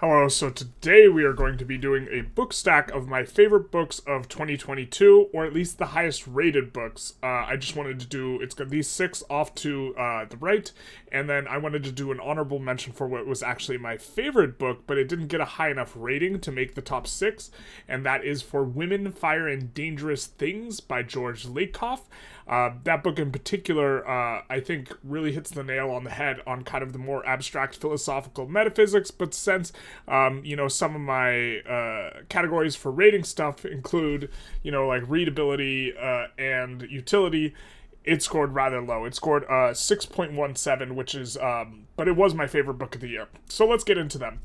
Hello, so today we are going to be doing a book stack of my favorite books of 2022, or at least the highest rated books. I just wanted to do, it's got these six off to the right, and then I wanted to do an honorable mention for what was actually my favorite book, but it didn't get a high enough rating to make the top six, and that is For Women, Fire, and Dangerous Things by George Lakoff. That book in particular, I think, really hits the nail on the head on kind of the more abstract philosophical metaphysics, but since, some of my categories for rating stuff include, like readability and utility, it scored rather low. It scored 6.17, which is, but it was my favorite book of the year. So let's get into them.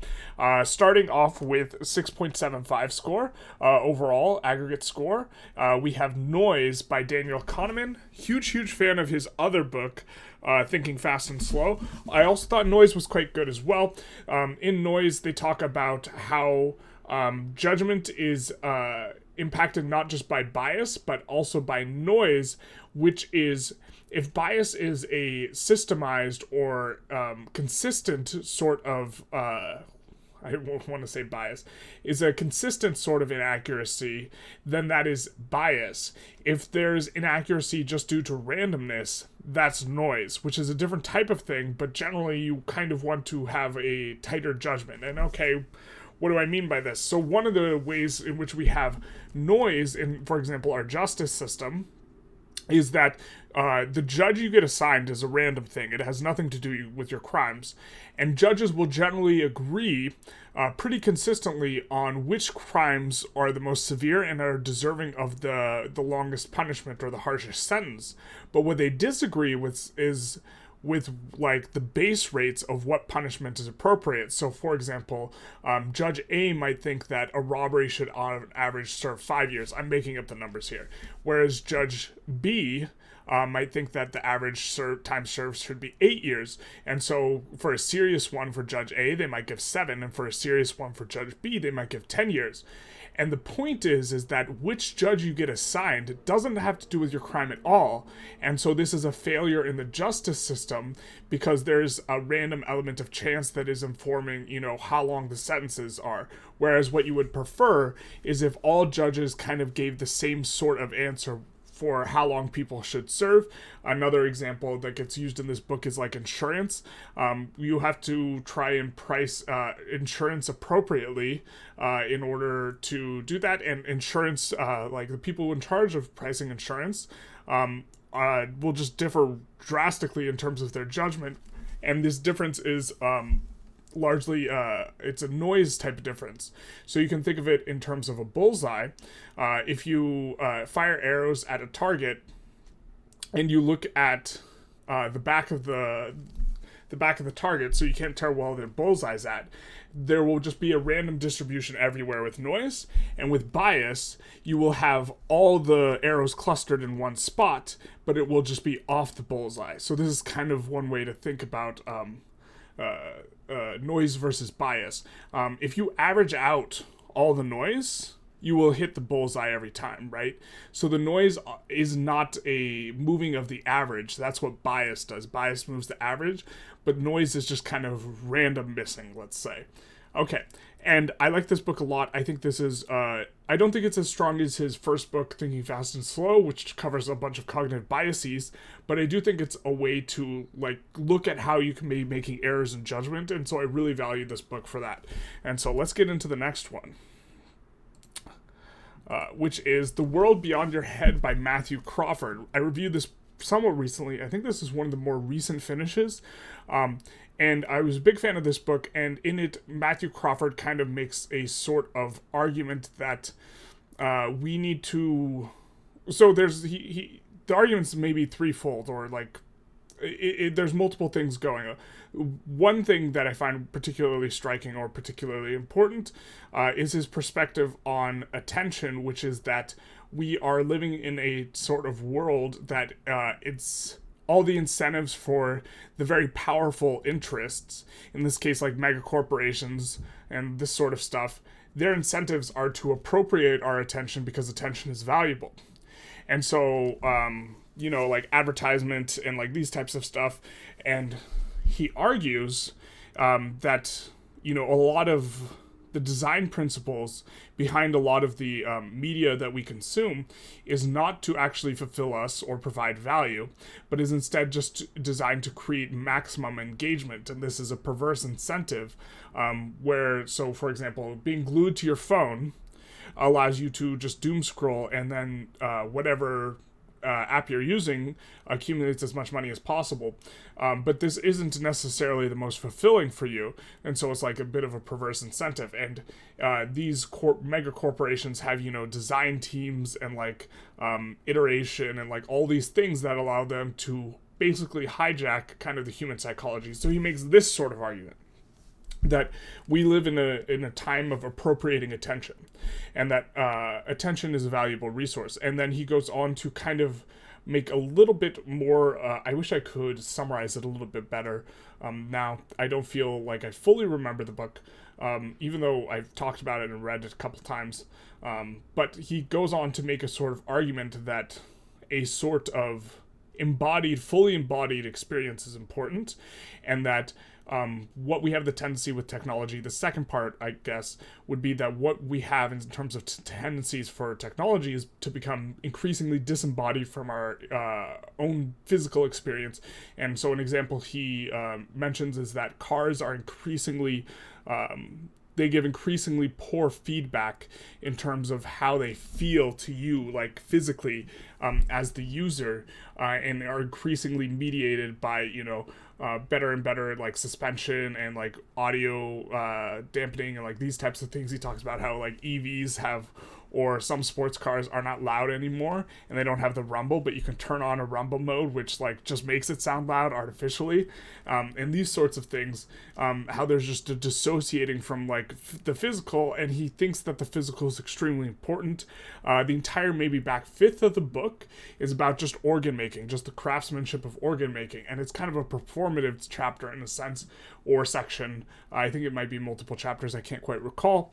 Starting off with 6.75 score, overall, aggregate score. We have Noise by Daniel Kahneman. Huge fan of his other book, Thinking Fast and Slow. I also thought Noise was quite good as well. In Noise, they talk about how judgment is impacted not just by bias, but also by noise, which is, if bias is a systemized or consistent sort of, I won't want to say bias, is a consistent sort of inaccuracy, then that is bias. If there's inaccuracy just due to randomness, that's noise, which is a different type of thing, but generally you kind of want to have a tighter judgment. And okay, what do I mean by this? So one of the ways in which we have noise in, for example, our justice system is that the judge you get assigned is a random thing. It has nothing to do with your crimes. And judges will generally agree pretty consistently on which crimes are the most severe and are deserving of the longest punishment or the harshest sentence. But what they disagree with is with like the base rates of what punishment is appropriate. So for example, Judge A might think that a robbery should on average serve 5 years. I'm making up the numbers here. Whereas Judge B might think that the average time served should be 8 years. And so for a serious one for Judge A, they might give 7. And for a serious one for Judge B, they might give 10 years. And the point is that which judge you get assigned doesn't have to do with your crime at all. And so this is a failure in the justice system because there's a random element of chance that is informing, how long the sentences are. Whereas what you would prefer is if all judges kind of gave the same sort of answer for how long people should serve. Another example that gets used in this book is like insurance. You have to try and price insurance appropriately in order to do that. And insurance, like the people in charge of pricing insurance, will just differ drastically in terms of their judgment. And this difference is largely it's a noise type of difference. So you can think of it in terms of a bullseye. If you fire arrows at a target and you look at the back of the target, so you can't tell where the bullseye's at, there will just be a random distribution everywhere with noise. And with bias, you will have all the arrows clustered in one spot, but it will just be off the bullseye. So this is kind of one way to think about noise versus bias. If you average out all the noise, you will hit the bullseye every time, right? So the noise is not a moving of the average. That's what bias does. Bias moves the average, but noise is just kind of random missing, let's say. Okay, and I like this book a lot. I think this is, I don't think it's as strong as his first book, Thinking Fast and Slow, which covers a bunch of cognitive biases, but I do think it's a way to, like, look at how you can be making errors in judgment, and so I really value this book for that. And so let's get into the next one, which is The World Beyond Your Head by Matthew Crawford. I reviewed this somewhat recently. I think this is one of the more recent finishes. And I was a big fan of this book, and in it, Matthew Crawford kind of makes a sort of argument that we need to... So there's... the argument's maybe threefold, or like... there's multiple things going on. One thing that I find particularly striking or particularly important is his perspective on attention, which is that we are living in a sort of world that it's all the incentives for the very powerful interests, in this case like mega corporations and this sort of stuff, their incentives are to appropriate our attention because attention is valuable. And so, like advertisement and like these types of stuff. And he argues that a lot of the design principles behind a lot of the media that we consume is not to actually fulfill us or provide value, but is instead just designed to create maximum engagement. And this is a perverse incentive where, so for example, being glued to your phone allows you to just doom scroll, and then whatever app you're using accumulates as much money as possible. But this isn't necessarily the most fulfilling for you, and so it's like a bit of a perverse incentive. And these mega corporations have, design teams and like iteration and like all these things that allow them to basically hijack kind of the human psychology. So he makes this sort of argument that we live in a time of appropriating attention, and that attention is a valuable resource. And then he goes on to kind of make a little bit more, I wish I could summarize it a little bit better. Now, I don't feel like I fully remember the book, even though I've talked about it and read it a couple times. But he goes on to make a sort of argument that a sort of fully embodied experience is important, and that what we have the tendency with technology, the second part, I guess, would be that what we have in terms of tendencies for technology is to become increasingly disembodied from our own physical experience. And so an example he mentions is that cars are increasingly they give increasingly poor feedback in terms of how they feel to you, like physically, as the user, and are increasingly mediated by, better and better like suspension and like audio dampening and like these types of things. He talks about how like EVs have, or some sports cars are not loud anymore and they don't have the rumble, but you can turn on a rumble mode which like just makes it sound loud artificially, and these sorts of things, how there's just a dissociating from like the physical, and he thinks that the physical is extremely important. The entire maybe back fifth of the book is about just organ making, just the craftsmanship of organ making, and it's kind of a performative chapter in a sense, or section. I think it might be multiple chapters, I can't quite recall,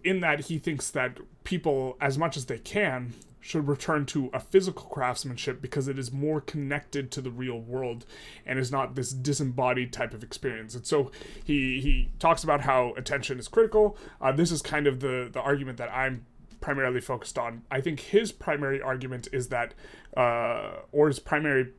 in that he thinks that people, as much as they can, should return to a physical craftsmanship because it is more connected to the real world and is not this disembodied type of experience. And so he talks about how attention is critical. This is kind of the argument that I'm primarily focused on. I think his primary argument is that, or his primary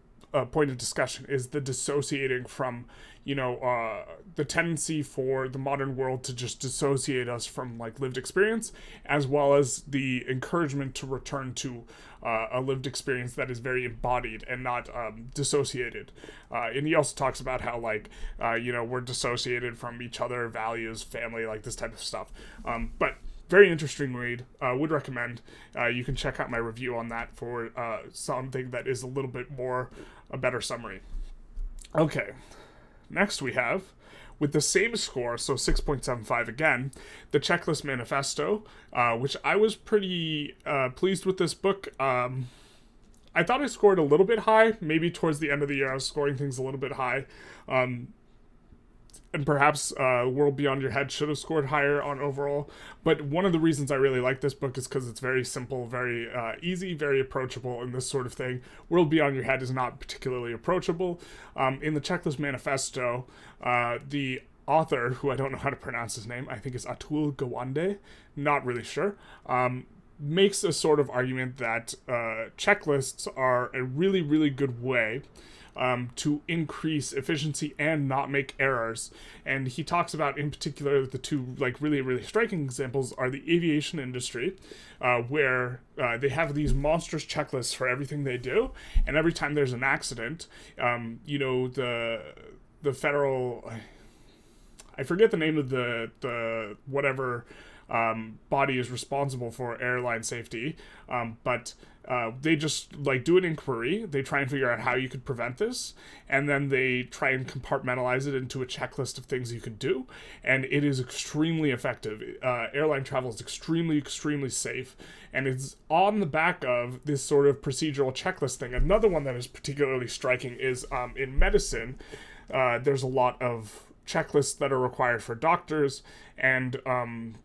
point of discussion is the dissociating from, the tendency for the modern world to just dissociate us from like lived experience, as well as the encouragement to return to a lived experience that is very embodied and not dissociated. And he also talks about how like, we're dissociated from each other, values, family, like this type of stuff. But very interesting read. Would recommend. You can check out my review on that for something that is a little bit more a better summary. Okay, next we have, with the same score, so 6.75 again, the Checklist Manifesto, which I was pretty pleased with this book. I thought I scored a little bit high. Maybe towards the end of the year I was scoring things a little bit high. And perhaps World Beyond Your Head should have scored higher on overall. But one of the reasons I really like this book is because it's very simple, very easy, very approachable, and this sort of thing. World Beyond Your Head is not particularly approachable. In the Checklist Manifesto, the author, who I don't know how to pronounce his name, I think it's Atul Gawande, not really sure, makes a sort of argument that checklists are a really, really good way to increase efficiency and not make errors. And he talks about, in particular, the two like really, really striking examples are the aviation industry, where they have these monstrous checklists for everything they do, and every time there's an accident, the federal, I forget the name of the whatever body is responsible for airline safety, but they just like do an inquiry, they try and figure out how you could prevent this, and then they try and compartmentalize it into a checklist of things you could do, and it is extremely effective. Airline travel is extremely, extremely safe, and it's on the back of this sort of procedural checklist thing. Another one that is particularly striking is in medicine, there's a lot of checklists that are required for doctors, and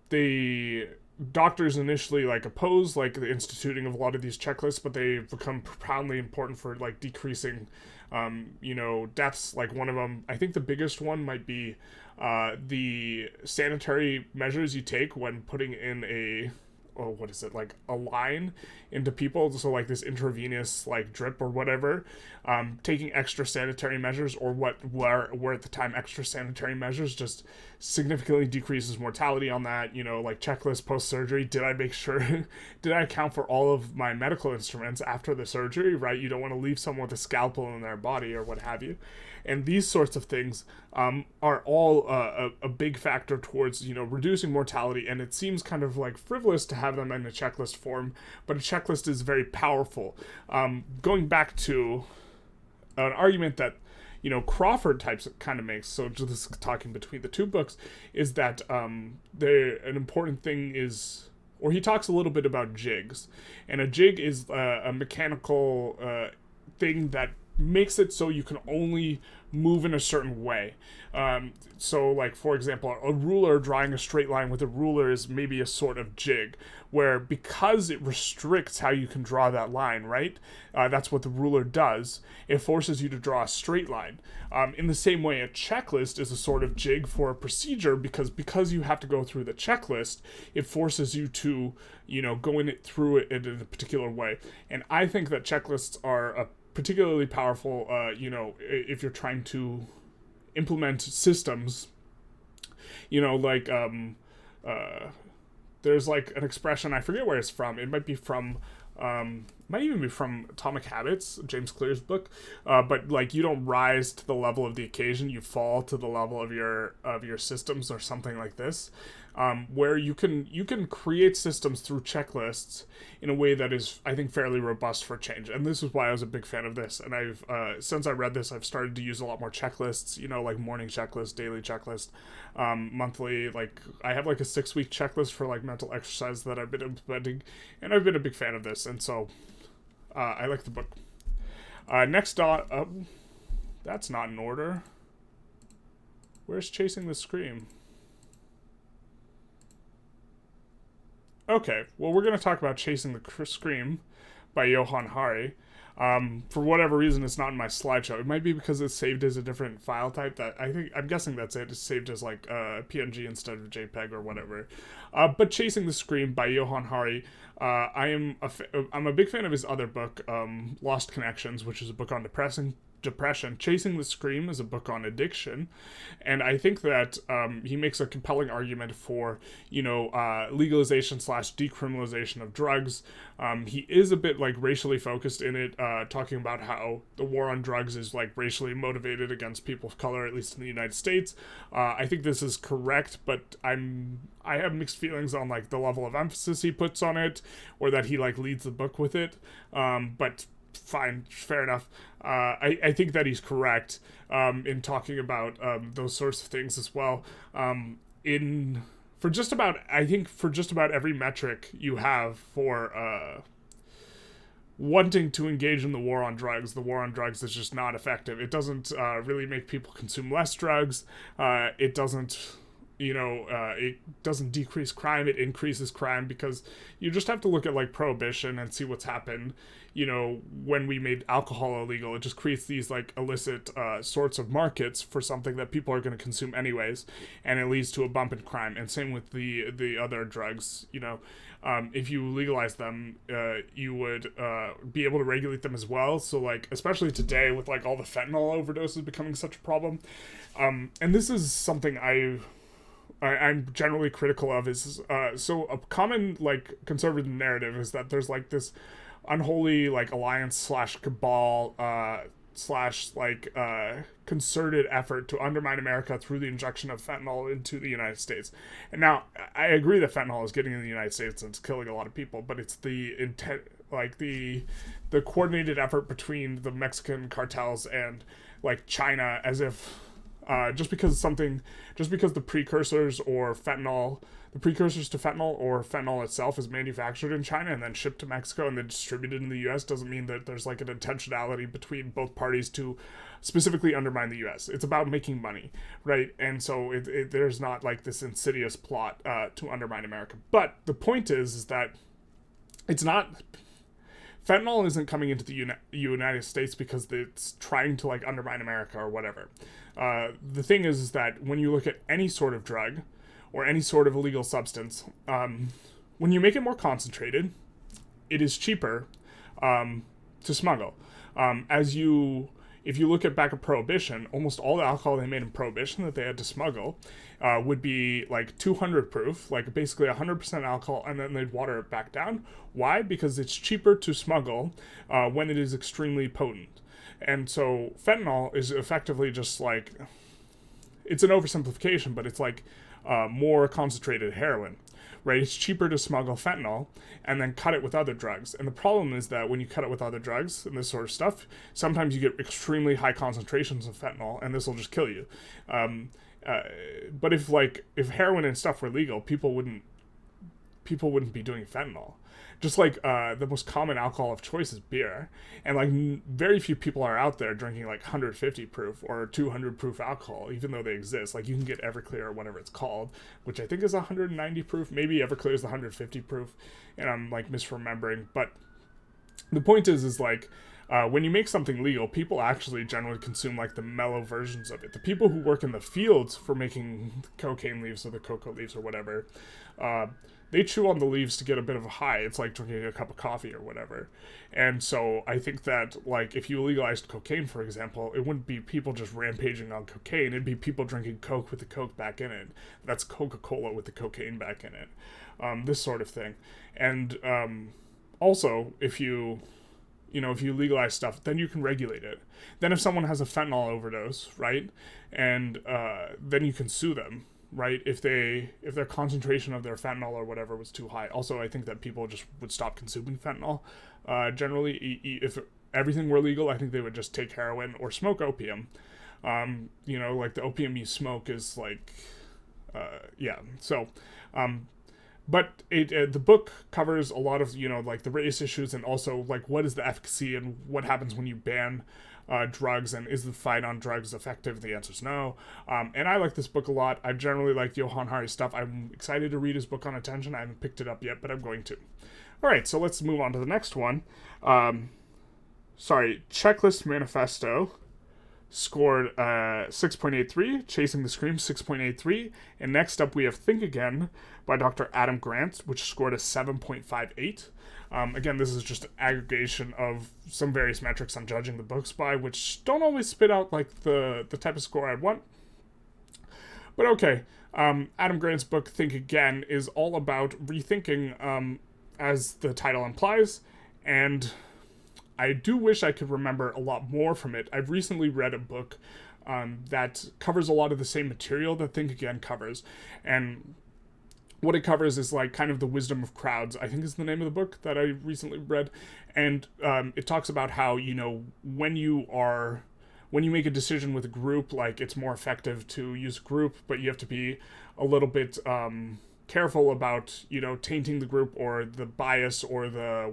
the doctors initially like oppose like the instituting of a lot of these checklists, but they become profoundly important for like decreasing Deaths, like one of them. I think the biggest one might be the sanitary measures you take when putting in what is it, like a line into people, so like this intravenous like drip or whatever. Taking extra sanitary measures, or what were at the time extra sanitary measures, just significantly decreases mortality on that. Like checklist post surgery, did I make sure did I account for all of my medical instruments after the surgery, right? You don't want to leave someone with a scalpel in their body or what have you. And these sorts of things are all a big factor towards reducing mortality. And it seems kind of like frivolous to have them in a checklist form, but a checklist is very powerful. Going back to an argument that Crawford types kind of makes, so just talking between the two books, is that an important thing is, or he talks a little bit about jigs, and a jig is a mechanical thing that makes it so you can only move in a certain way. So like, for example, a ruler, drawing a straight line with a ruler is maybe a sort of jig, where because it restricts how you can draw that line, right? That's what the ruler does. It forces you to draw a straight line. In the same way, a checklist is a sort of jig for a procedure, because you have to go through the checklist, it forces you to, go through it in a particular way. And I think that checklists are a particularly powerful, if you're trying to implement systems, there's like an expression, I forget where it's from. It might be from, might even be from Atomic Habits, James Clear's book. But like, you don't rise to the level of the occasion, you fall to the level of your systems, or something like this. Where you can create systems through checklists in a way that is, I think, fairly robust for change. And this is why I was a big fan of this. And I've since I read this, I've started to use a lot more checklists. Like morning checklist, daily checklist, monthly. Like I have like a 6-week checklist for like mental exercise that I've been implementing, and I've been a big fan of this. And so I like the book. Next up, that's not in order. Where's Chasing the Scream? Okay, well, we're going to talk about Chasing the Scream by Johann Hari. For whatever reason, it's not in my slideshow. It might be because it's saved as a different file type. I'm guessing that's it. It's saved as like PNG instead of JPEG or whatever. But Chasing the Scream by Johann Hari. I'm a big fan of his other book, Lost Connections, which is a book on depression. Chasing the Scream is a book on addiction, and I think that he makes a compelling argument for legalization / decriminalization of drugs. He is a bit like racially focused in it, talking about how the war on drugs is like racially motivated against people of color, at least in the United States. I think this is correct, but I have mixed feelings on like the level of emphasis he puts on it, or that he like leads the book with it. But fine, fair enough. I think that he's correct in talking about those sorts of things as well. For just about every metric you have for wanting to engage in the war on drugs is just not effective. It doesn't really make people consume less drugs. It doesn't it doesn't decrease crime, it increases crime, because you just have to look at like prohibition and see what's happened. When we made alcohol illegal, it just creates these like illicit sorts of markets for something that people are going to consume anyways, and it leads to a bump in crime. And same with the other drugs. If you legalize them, you would be able to regulate them as well. So like, especially today with like all the fentanyl overdoses becoming such a problem, and this is something I'm generally critical of, is so a common like conservative narrative is that there's like this unholy like alliance / cabal / concerted effort to undermine America through the injection of fentanyl into the United States. And now I agree that fentanyl is getting in the United States and it's killing a lot of people, but it's the intent, like the coordinated effort between the Mexican cartels and like China, as if just because the precursors to fentanyl or fentanyl itself is manufactured in China and then shipped to Mexico and then distributed in the U.S. doesn't mean that there's like an intentionality between both parties to specifically undermine the U.S. It's about making money, right? And so there's not like this insidious plot to undermine America. But the point is that it's not... fentanyl isn't coming into the United States because it's trying to like undermine America or whatever. The thing is that when you look at any sort of drug or any sort of illegal substance, when you make it more concentrated, it is cheaper to smuggle. If you look at back at Prohibition, almost all the alcohol they made in Prohibition that they had to smuggle would be like 200 proof, like basically 100% alcohol, and then they'd water it back down. Why? Because it's cheaper to smuggle when it is extremely potent. And so fentanyl is effectively just like, it's an oversimplification, but it's like more concentrated heroin. Right, it's cheaper to smuggle fentanyl and then cut it with other drugs. And the problem is that when you cut it with other drugs and this sort of stuff, sometimes you get extremely high concentrations of fentanyl, and this will just kill you. But if heroin and stuff were legal, people wouldn't be doing fentanyl. Just like the most common alcohol of choice is beer, and like very few people are out there drinking like 150 proof or 200 proof alcohol, even though they exist. Like you can get Everclear or whatever it's called, which I think is 190 proof. Maybe Everclear is the 150 proof, and I'm like misremembering. But the point is like when you make something legal, people actually generally consume like the mellow versions of it. The people who work in the fields for making cocaine leaves or the cocoa leaves or whatever, they chew on the leaves to get a bit of a high. It's like drinking a cup of coffee or whatever. And so I think that, like, if you legalized cocaine, for example, it wouldn't be people just rampaging on cocaine. It'd be people drinking Coke with the Coke back in it. That's Coca-Cola with the cocaine back in it. This sort of thing. And also, if you legalize stuff, then you can regulate it. Then if someone has a fentanyl overdose, right, and then you can sue them, right, if their concentration of their fentanyl or whatever was too high. Also, I think that people just would stop consuming fentanyl. Generally, if everything were legal, I think they would just take heroin or smoke opium. Like the opium you smoke is like, yeah. So, but the book covers a lot of, like the race issues, and also like what is the efficacy and what happens when you ban drugs, and is the fight on drugs effective? The answer is no. And I like this book a lot. I generally like Johann Hari's stuff. I'm excited to read his book on attention. I haven't picked it up yet, but I'm going to. All right, so let's move on to the next one. Checklist Manifesto scored 6.83, Chasing the Scream 6.83, and next up we have Think Again by Dr. Adam Grant, which scored a 7.58. Again, this is just an aggregation of some various metrics I'm judging the books by, which don't always spit out like the type of score I'd want. But okay, Adam Grant's book Think Again is all about rethinking, as the title implies, and I do wish I could remember a lot more from it. I've recently read a book that covers a lot of the same material that Think Again covers, and what it covers is like kind of the wisdom of crowds, I think is the name of the book that I recently read. And it talks about how, when you make a decision with a group, like it's more effective to use a group, but you have to be a little bit careful about, tainting the group or the bias or the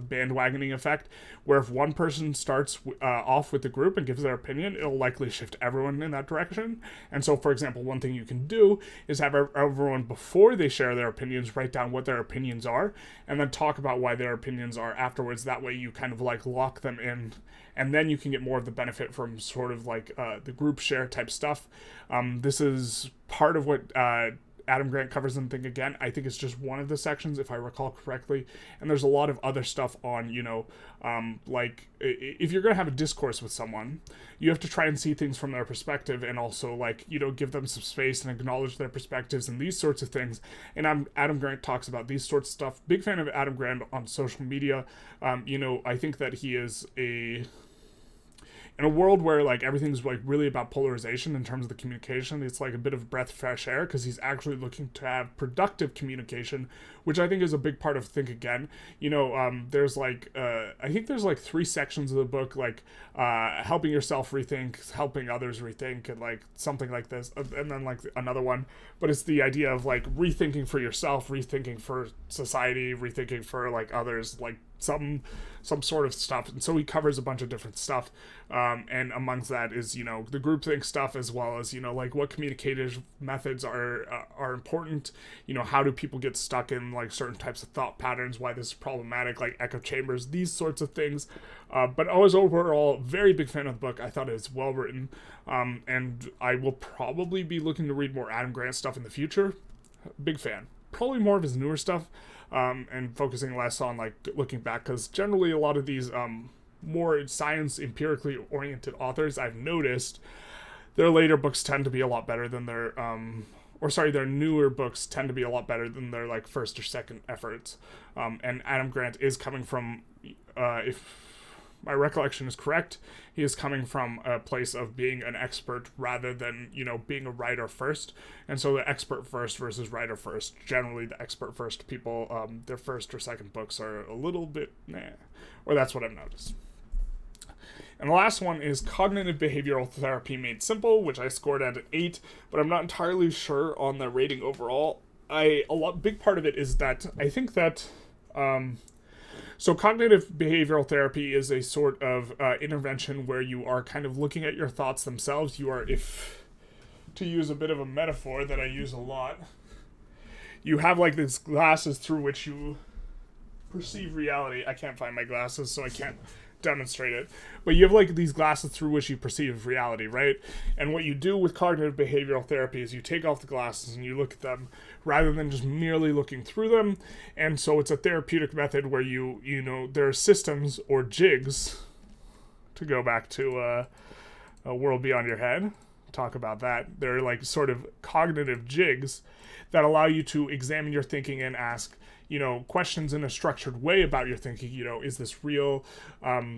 bandwagoning effect, where if one person starts off with the group and gives their opinion, it'll likely shift everyone in that direction. And so, for example, one thing you can do is have everyone, before they share their opinions, write down what their opinions are, and then talk about why their opinions are afterwards. That way you kind of like lock them in, and then you can get more of the benefit from sort of like the group share type stuff. This is part of what Adam Grant covers in Think Again. I think it's just one of the sections, if I recall correctly. And there's a lot of other stuff on, like, if you're going to have a discourse with someone, you have to try and see things from their perspective, and also, like, give them some space and acknowledge their perspectives and these sorts of things. And Adam Grant talks about these sorts of stuff. Big fan of Adam Grant on social media. I think that he is in a world where like everything's like really about polarization in terms of the communication, it's like a bit of a breath of fresh air, because he's actually looking to have productive communication, which I think is a big part of Think Again. There's like I think there's like 3 sections of the book, like helping yourself rethink, helping others rethink, and like something like this, and then like another one. But it's the idea of like rethinking for yourself, rethinking for society, rethinking for like others, like some sort of stuff, and so he covers a bunch of different stuff, and amongst that is, you know, the groupthink stuff, as well as, you know, like what communicative methods are important, you know, how do people get stuck in like certain types of thought patterns, why this is problematic, like echo chambers, these sorts of things. But I was overall very big fan of the book. I thought it was well written, and I will probably be looking to read more Adam Grant stuff in the future. Big fan. Probably more of his newer stuff, and focusing less on like looking back, because generally a lot of these more science empirically oriented authors, I've noticed their later books tend to be a lot better than their newer books tend to be a lot better than their like first or second efforts. And Adam Grant is coming from, if my recollection is correct, he is coming from a place of being an expert rather than, you know, being a writer first. And so the expert first versus writer first, generally the expert first people, their first or second books are a little bit or that's what I've noticed. And the last one is Cognitive Behavioral Therapy Made Simple, which I scored at an 8, but I'm not entirely sure on the rating overall. Big part of it is that I think that so cognitive behavioral therapy is a sort of intervention where you are kind of looking at your thoughts themselves. You are, if to use a bit of a metaphor that I use a lot, you have like these glasses through which you perceive reality. I can't find my glasses, so I can't demonstrate it. But you have like these glasses through which you perceive reality, right? And what you do with cognitive behavioral therapy is you take off the glasses and you look at them rather than just merely looking through them. And so it's a therapeutic method where you know, there are systems or jigs, to go back to A World Beyond Your Head, talk about that. They're like sort of cognitive jigs that allow you to examine your thinking and ask, you know, questions in a structured way about your thinking. You know, is this real?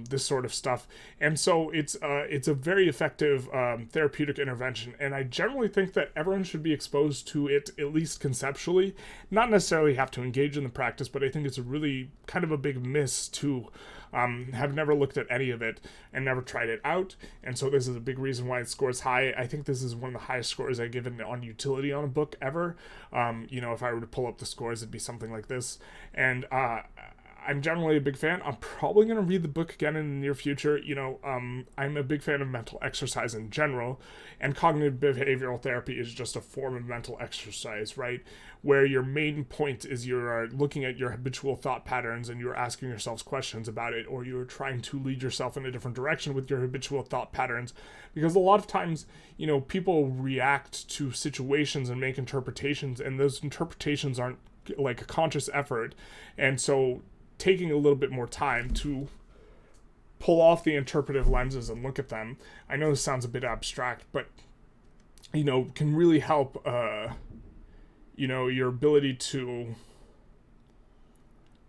This sort of stuff. And so it's a very effective therapeutic intervention. And I generally think that everyone should be exposed to it, at least conceptually. Not necessarily have to engage in the practice, but I think it's a really kind of a big miss to have never looked at any of it and never tried it out. And so this is a big reason why it scores high. I think this is one of the highest scores I've given on utility on a book ever. You know, if I were to pull up the scores, it'd be something like this. And I'm generally a big fan. I'm probably going to read the book again in the near future. You know, I'm a big fan of mental exercise in general, and cognitive behavioral therapy is just a form of mental exercise, right? Where your main point is you're looking at your habitual thought patterns and you're asking yourselves questions about it, or you're trying to lead yourself in a different direction with your habitual thought patterns. Because a lot of times, you know, people react to situations and make interpretations, and those interpretations aren't like a conscious effort. And so taking a little bit more time to pull off the interpretive lenses and look at them, I know this sounds a bit abstract, but, you know, can really help, you know, your ability to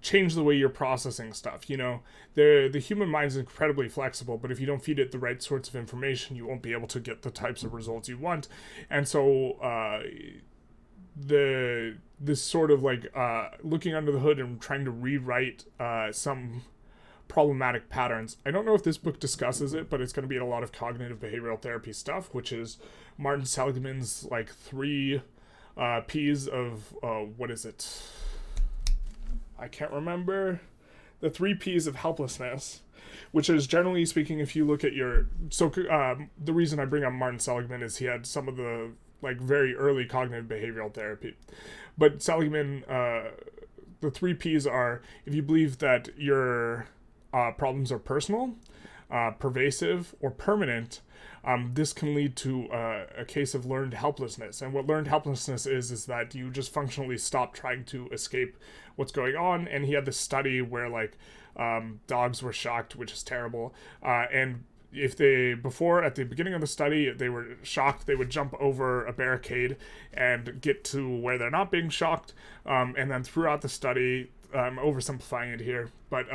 change the way you're processing stuff. You know, the human mind is incredibly flexible, but if you don't feed it the right sorts of information, you won't be able to get the types of results you want. And so, this sort of like looking under the hood and trying to rewrite some problematic patterns. I don't know if this book discusses it, but it's going to be in a lot of cognitive behavioral therapy stuff, which is Martin Seligman's like 3 P's of what is it? I can't remember. The 3 P's of helplessness, which is, generally speaking, if you look at your... So the reason I bring up Martin Seligman is he had some of the like very early cognitive behavioral therapy. But Seligman, the 3 P's are, if you believe that your problems are personal, pervasive, or permanent, this can lead to a case of learned helplessness. And what learned helplessness is that you just functionally stop trying to escape what's going on. And he had this study where like dogs were shocked, which is terrible, and if they, at the beginning of the study, they were shocked, they would jump over a barricade and get to where they're not being shocked. And then throughout the study, I'm oversimplifying it here, but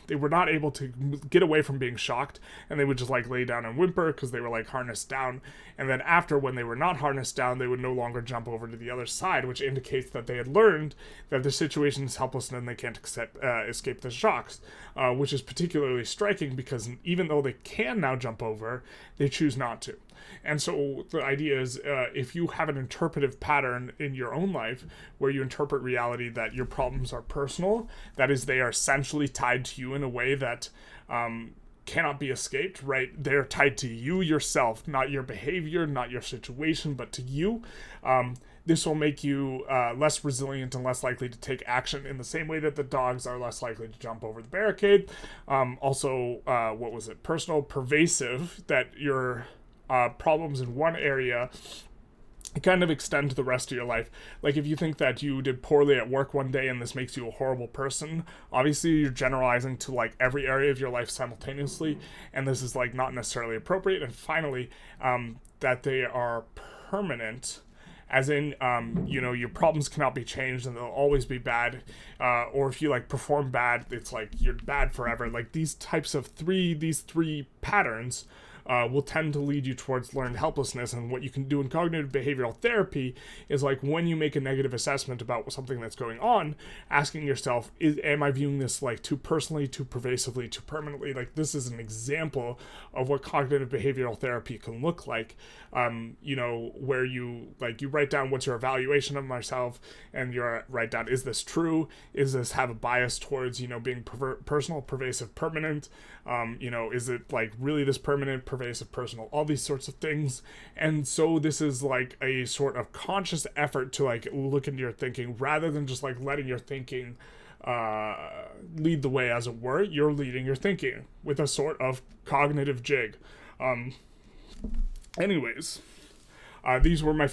they were not able to get away from being shocked, and they would just like lay down and whimper because they were like harnessed down. And then after, when they were not harnessed down, they would no longer jump over to the other side, which indicates that they had learned that the situation is helpless and they can't escape the shocks, which is particularly striking because even though they can now jump over, they choose not to. And so the idea is, if you have an interpretive pattern in your own life where you interpret reality that your problems are personal, that is, they are essentially tied to you in a way that cannot be escaped, right? They're tied to you yourself, not your behavior, not your situation, but to you. This will make you less resilient and less likely to take action in the same way that the dogs are less likely to jump over the barricade. Also, what was it? Personal, pervasive, that your problems in one area kind of extend to the rest of your life. Like, if you think that you did poorly at work one day and this makes you a horrible person, obviously you're generalizing to like every area of your life simultaneously, and this is like not necessarily appropriate. And finally, that they are permanent, as in, your problems cannot be changed and they'll always be bad. Or if you like perform bad, it's like you're bad forever. Like these three patterns will tend to lead you towards learned helplessness. And what you can do in cognitive behavioral therapy is, like, when you make a negative assessment about something that's going on, asking yourself, am I viewing this like too personally, too pervasively, too permanently? Like, this is an example of what cognitive behavioral therapy can look like. Where you write down what's your evaluation of myself, and you write down, is this true? Is this have a bias towards, being personal, pervasive, permanent? Is it like really this permanent, pervasive, personal, all these sorts of things? And so this is like a sort of conscious effort to like look into your thinking, rather than just like letting your thinking lead the way, as it were. You're leading your thinking with a sort of cognitive jig. Anyways, these were my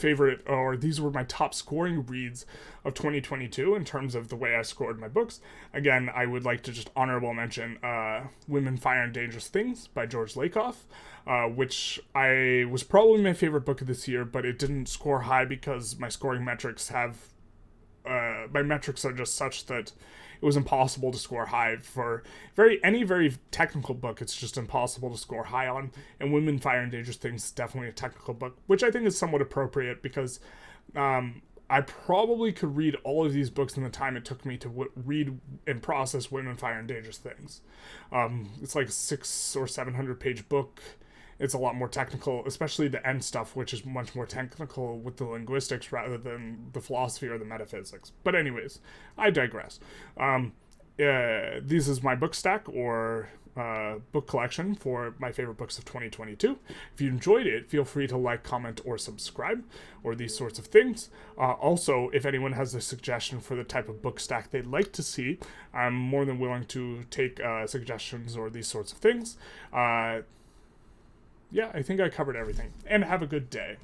top scoring reads of 2022 in terms of the way I scored my books. Again, I would like to just honorable mention Women, Fire, and Dangerous Things by George Lakoff, which was probably my favorite book of this year, but it didn't score high because my scoring metrics my metrics are just such that it was impossible to score high for any very technical book. It's just impossible to score high on. And Women, Fire, and Dangerous Things is definitely a technical book, which I think is somewhat appropriate because I probably could read all of these books in the time it took me to read and process Women, Fire, and Dangerous Things. It's like a 600 or 700 page book. It's a lot more technical, especially the end stuff, which is much more technical with the linguistics rather than the philosophy or the metaphysics. But anyways, I digress. This is my book stack, or book collection, for my favorite books of 2022. If you enjoyed it, feel free to like, comment, or subscribe, or these sorts of things. Also, if anyone has a suggestion for the type of book stack they'd like to see, I'm more than willing to take suggestions or these sorts of things. Yeah, I think I covered everything. And have a good day.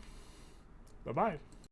Bye-bye.